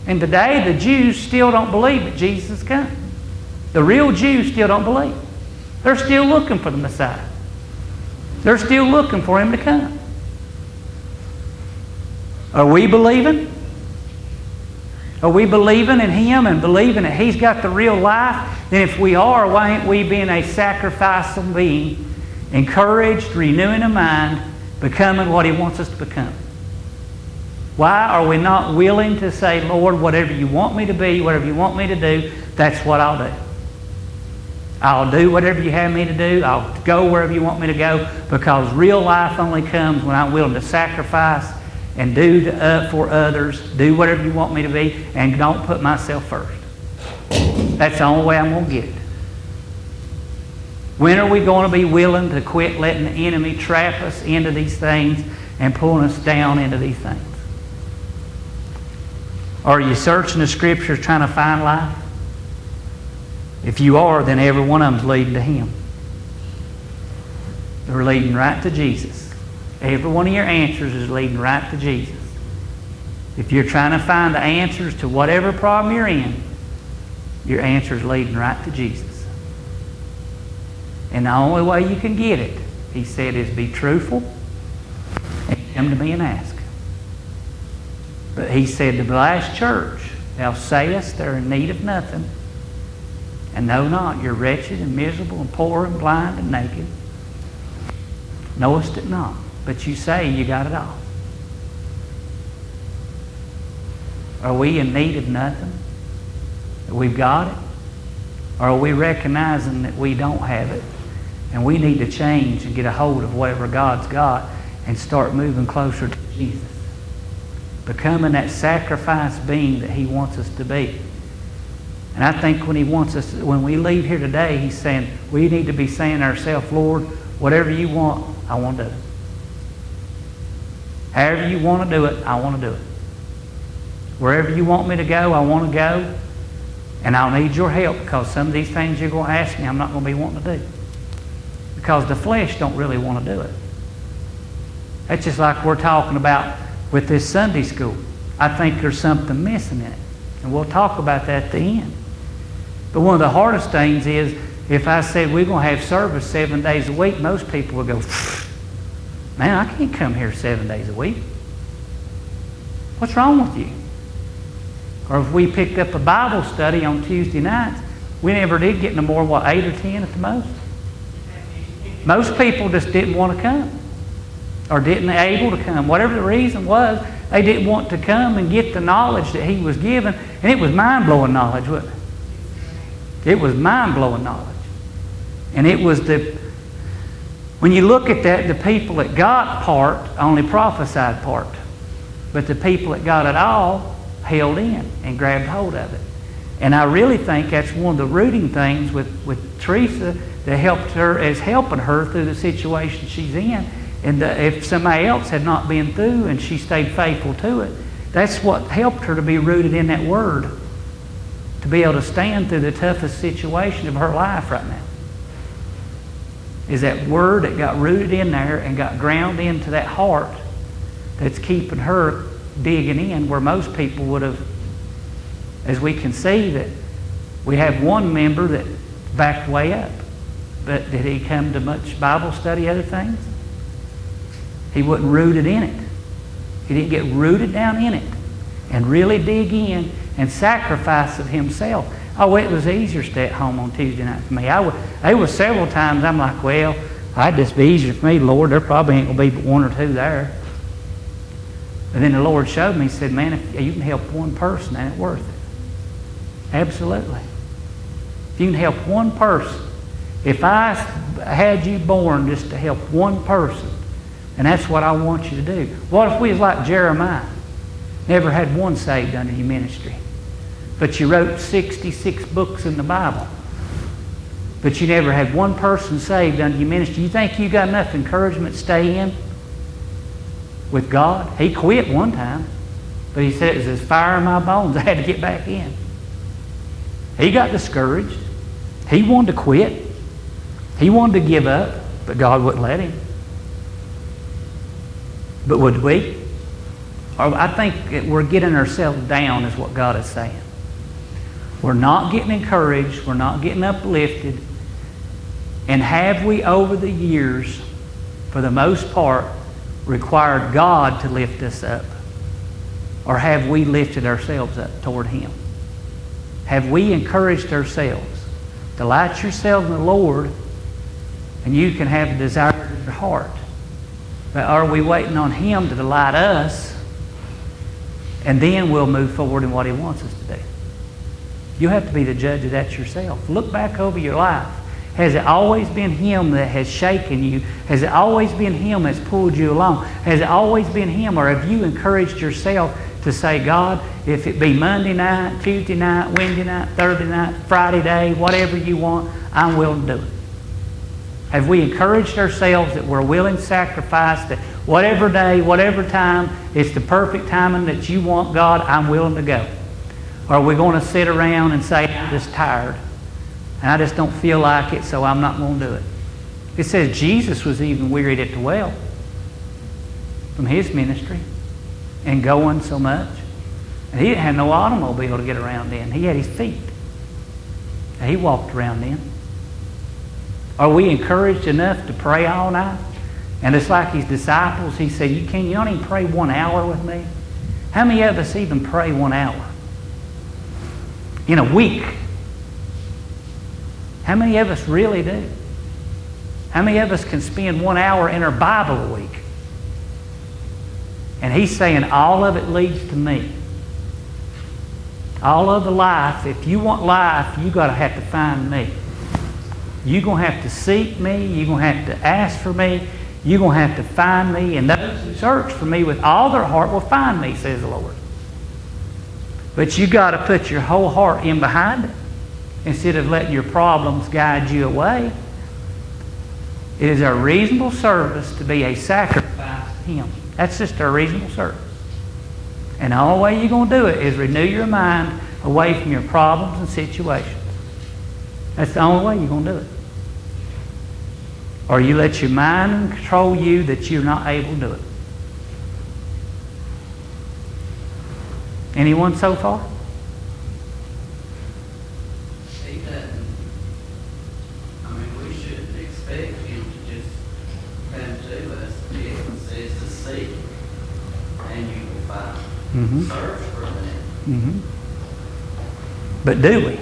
And today the Jews still don't believe that Jesus is coming. The real Jews still don't believe. They're still looking for the Messiah. They're still looking for Him to come. Are we believing? Are we believing in Him and believing that He's got the real life? Then if we are, why ain't we being a sacrificial being, encouraged, renewing a mind, becoming what He wants us to become? Why are we not willing to say, Lord, whatever You want me to be, whatever You want me to do, that's what I'll do. I'll do whatever You have me to do. I'll go wherever You want me to go, because real life only comes when I'm willing to sacrifice and do for others, do whatever You want me to be, and don't put myself first. That's the only way I'm going to get it. When are we going to be willing to quit letting the enemy trap us into these things and pulling us down into these things? Are you searching the Scriptures trying to find life? If you are, then every one of them's leading to Him. They're leading right to Jesus. Every one of your answers is leading right to Jesus. If you're trying to find the answers to whatever problem you're in, your answer is leading right to Jesus. And the only way you can get it, He said, is be truthful and come to me and ask. But He said to the last church, Thou sayest they're in need of nothing, and know not you're wretched and miserable and poor and blind and naked. Knowest it not, but you say you got it all. Are we in need of nothing? That we've got it? Or are we recognizing that we don't have it and we need to change and get a hold of whatever God's got and start moving closer to Jesus? Becoming that sacrifice being that He wants us to be. And I think when He wants us, when we leave here today, He's saying, we need to be saying to ourselves, Lord, whatever You want, I want to do it. However You want to do it, I want to do it. Wherever You want me to go, I want to go. And I'll need Your help, because some of these things You're going to ask me, I'm not going to be wanting to do. Because the flesh don't really want to do it. That's just like we're talking about with this Sunday school. I think there's something missing in it. And we'll talk about that at the end. But one of the hardest things is, if I said we're going to have service 7 days a week, most people will go, man, I can't come here 7 days a week. What's wrong with you? Or if we picked up a Bible study on Tuesday nights, we never did get no more, 8 or 10 at the most? Most people just didn't want to come. Or didn't able to come. Whatever the reason was, they didn't want to come and get the knowledge that He was given. And it was mind-blowing knowledge, wasn't it? It was mind-blowing knowledge. And it was when you look at that, the people that got part only prophesied part. But the people that got it all held in and grabbed hold of it. And I really think that's one of the rooting things with Teresa that helped her, is helping her through the situation she's in. And if somebody else had not been through and she stayed faithful to it, that's what helped her to be rooted in that Word. To be able to stand through the toughest situation of her life right now. Is that Word that got rooted in there and got ground into that heart that's keeping her digging in, where most people would have, as we can see, that we have one member that backed way up. But did he come to much Bible study, other things? He wasn't rooted in it. He didn't get rooted down in it and really dig in and sacrifice of himself. Oh, it was easier to stay at home on Tuesday night for me. There was several times I'm like, well, it'd just be easier for me, Lord. There probably ain't going to be but one or two there. But then the Lord showed me, He said, man, if you can help one person, then it's worth it. Absolutely. If you can help one person. If I had you born just to help one person, and that's what I want you to do. What if we was like Jeremiah? Never had one saved under your ministry. But you wrote 66 books in the Bible. But you never had one person saved under your ministry. You think you got enough encouragement to stay in with God? He quit one time. But he said, it was as fire in my bones. I had to get back in. He got discouraged. He wanted to quit. He wanted to give up. But God wouldn't let him. But would we? Or I think that we're getting ourselves down is what God is saying. We're not getting encouraged. We're not getting uplifted. And have we, over the years, for the most part, required God to lift us up? Or have we lifted ourselves up toward Him? Have we encouraged ourselves? Delight yourself in the Lord, and you can have the desire of your heart. But are we waiting on Him to delight us, and then we'll move forward in what He wants us to do? You have to be the judge of that yourself. Look back over your life. Has it always been Him that has shaken you? Has it always been Him that's pulled you along? Has it always been Him, or have you encouraged yourself to say, God, if it be Monday night, Tuesday night, Wednesday night, Thursday night, Friday day, whatever you want, I'm willing to do it? Have we encouraged ourselves that we're willing to sacrifice, that whatever day, whatever time, it's the perfect timing that you want, God, I'm willing to go? Or are we going to sit around and say, I'm just tired, and I just don't feel like it, so I'm not going to do it? It says Jesus was even wearied at the well from His ministry and going so much. And He didn't have no automobile to get around in. He had His feet. And He walked around in. Are we encouraged enough to pray all night? And it's like His disciples, He said, you don't even pray 1 hour with me? How many of us even pray 1 hour in a week? How many of us really do? How many of us can spend 1 hour in our Bible a week? And He's saying all of it leads to me. All of the life, if you want life, you've got to have to find me. You're going to have to seek me. You're going to have to ask for me. You're going to have to find me. And those who search for me with all their heart will find me, says the Lord. But you've got to put your whole heart in behind it instead of letting your problems guide you away. It is our reasonable service to be a sacrifice to Him. That's just our reasonable service. And the only way you're going to do it is renew your mind away from your problems and situations. That's the only way you're going to do it. Or you let your mind control you that you're not able to do it. Anyone so far? He doesn't. I mean, we shouldn't expect Him to just come to us. It says to seek, and you will find. Mm-hmm. Search for that. Mm-hmm. But do we?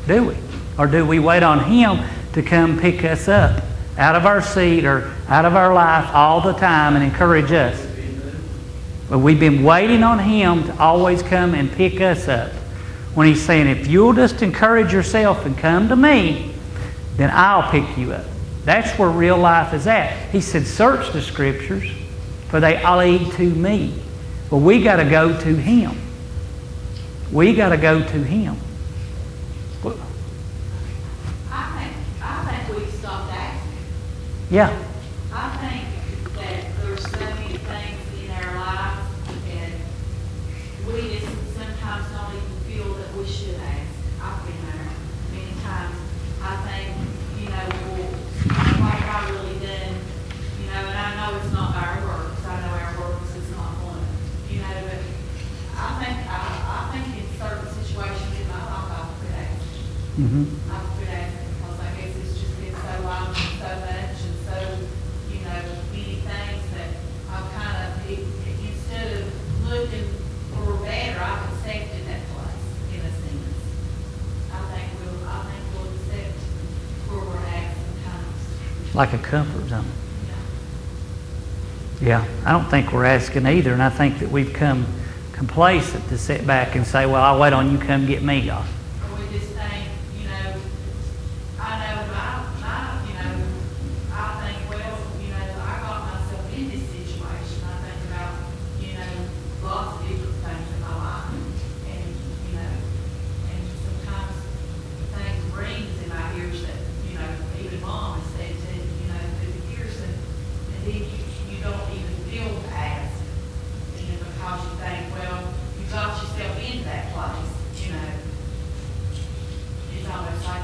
Do we? Or do we wait on Him to come pick us up out of our seat or out of our life all the time and encourage us? But we've been waiting on Him to always come and pick us up. When He's saying, if you'll just encourage yourself and come to me, then I'll pick you up. That's where real life is at. He said, search the Scriptures, for they lead to me. Well, we got to go to Him. We got to go to Him. I think we've stopped asking. Yeah. I think that there's so many things in our lives, and we just sometimes don't even feel that we should ask. I've been there many times. I think, well, what have I really done? And I know it's not our works. I know our works is not one. But I think in certain situations in my life, I've quit asking. Mm-hmm. I've quit asking because I guess it's just been so long and so much and so, many things that I've kind of, instead of looking for better, I've accepted that place in a sense. I think we'll accept where we're at sometimes. Like a comfort zone. Yeah, I don't think we're asking either, and I think that we've come complacent to sit back and say, well, I'll wait on you, come get me, God. Or we just think, I know I think, well, I got myself in this situation. I think about, lots of different things in my life. And sometimes things rings in my ears that, even Mom has said to, through the years, and then you don't even feel to ask. Because you think, well, you got yourself into that place, It's almost like